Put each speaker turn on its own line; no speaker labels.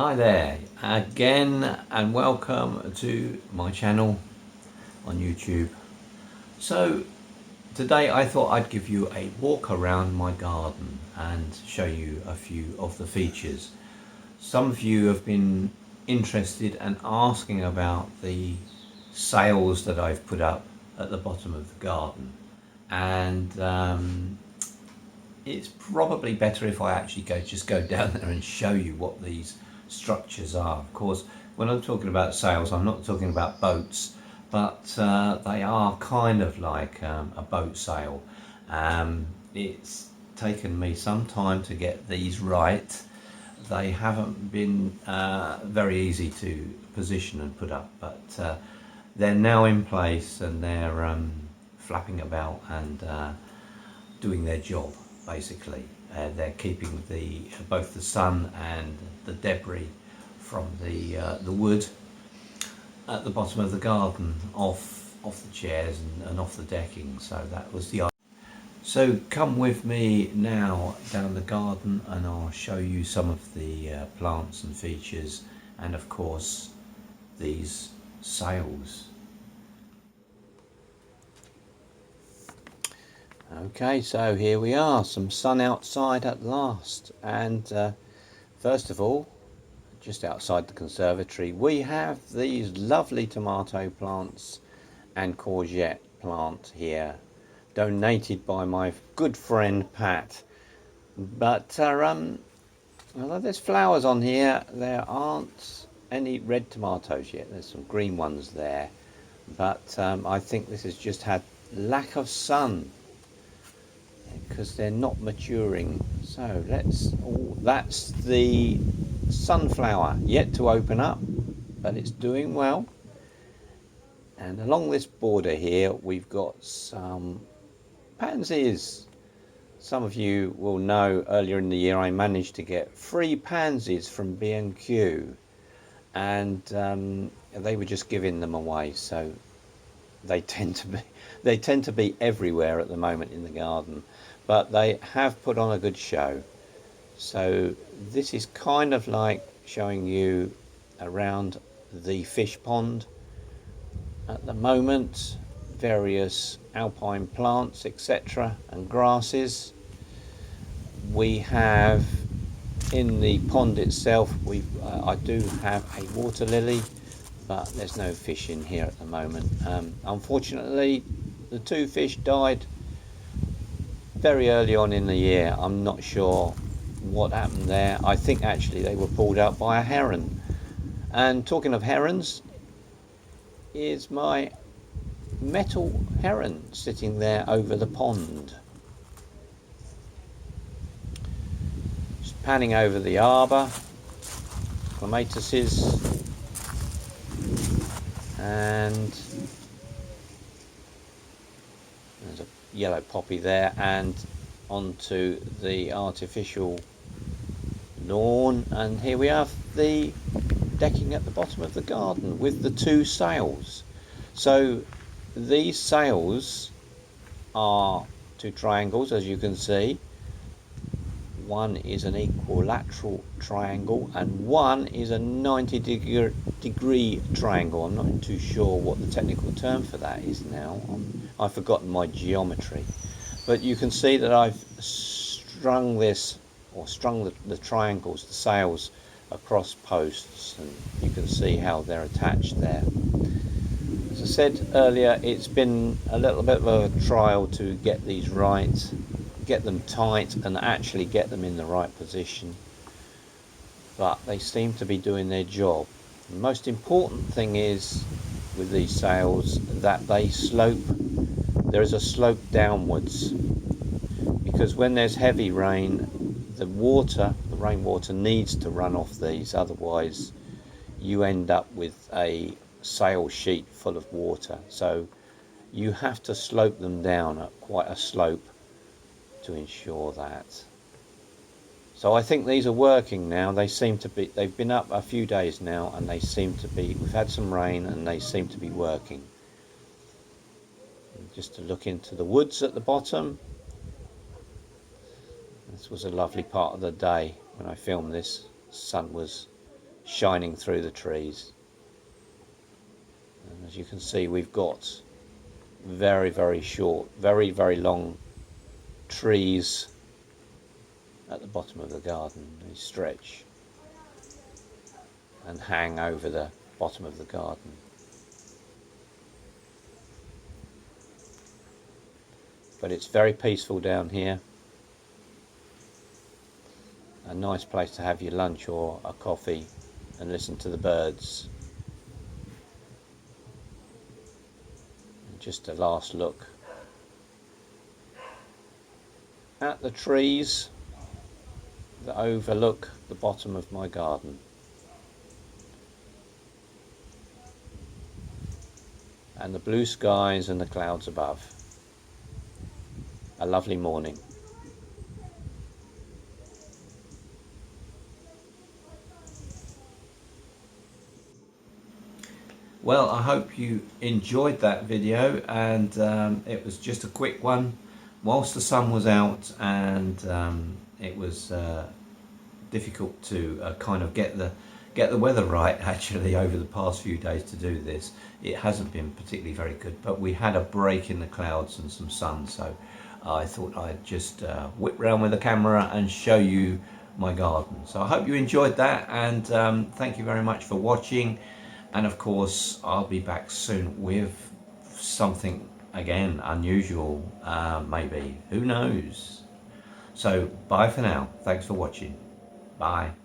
Hi there again and welcome to my channel on YouTube. So today I thought I'd give you a walk around my garden and show you a few of the features. Some of you have been interested and asking about the sails that I've put up at the bottom of the garden, and it's probably better if I actually go down there and show you what these structures are. Of course, when I'm talking about sails, I'm not talking about boats, but they are kind of like a boat sail. It's taken me some time to get these right. They haven't been very easy to position and put up, but they're now in place and they're flapping about and doing their job. Basically, they're keeping both the sun and the debris from the wood at the bottom of the garden off the chairs and off the decking. So that was the idea. So come with me now down the garden and I'll show you some of the plants and features, and of course these sails. Okay, so here we are, some sun outside at last, and first of all, just outside the conservatory, we have these lovely tomato plants and courgette plant here, donated by my good friend Pat. But although there's flowers on here, there aren't any red tomatoes yet. There's some green ones there, but I think this has just had lack of sun, because they're not maturing. So that's the sunflower, yet to open up, but it's doing well. And along this border here we've got some pansies. Some of you will know earlier in the year I managed to get free pansies from B&Q, and they were just giving them away, so they tend to be everywhere at the moment in the garden, but they have put on a good show. So this is kind of like showing you around the fish pond at the moment, various alpine plants, etc., and grasses. We have in the pond itself, I do have a water lily, but there's no fish in here at the moment. Unfortunately, the two fish died very early on in the year. I'm not sure what happened there. I think actually they were pulled out by a heron. And talking of herons, is my metal heron sitting there over the pond. Just panning over the arbor, clematises, and there's a yellow poppy there, and onto the artificial lawn. And here we have the decking at the bottom of the garden with the two sails. So these sails are two triangles, as you can see. One is an equilateral triangle and one is a 90-degree triangle. I'm not too sure what the technical term for that is now. I've forgotten my geometry. But you can see that I've strung the triangles, the sails, across posts, and you can see how they're attached there. As I said earlier, it's been a little bit of a trial to get these right, get them tight and actually get them in the right position, but they seem to be doing their job. The most important thing is with these sails that they slope. There is a slope downwards, because when there's heavy rain, the rainwater needs to run off these, otherwise you end up with a sail sheet full of water. So you have to slope them down at quite a slope to ensure that. So I think these are working now. They've been up a few days now, and we've had some rain and they seem to be working. And just to look into the woods at the bottom, this was a lovely part of the day when I filmed this. The sun was shining through the trees. And as you can see, we've got very short, very long trees at the bottom of the garden. They stretch and hang over the bottom of the garden. But it's very peaceful down here. A nice place to have your lunch or a coffee and listen to the birds. And just a last look at the trees that overlook the bottom of my garden. And the blue skies and the clouds above. A lovely morning. Well, I hope you enjoyed that video, and it was just a quick one whilst the sun was out, and it was difficult to kind of get the weather right actually over the past few days to do this. It hasn't been particularly very good, but we had a break in the clouds and some sun, so I thought I'd just whip round with the camera and show you my garden. So I hope you enjoyed that, and thank you very much for watching. And of course, I'll be back soon with something again unusual, maybe, who knows. So bye for now. Thanks for watching. Bye.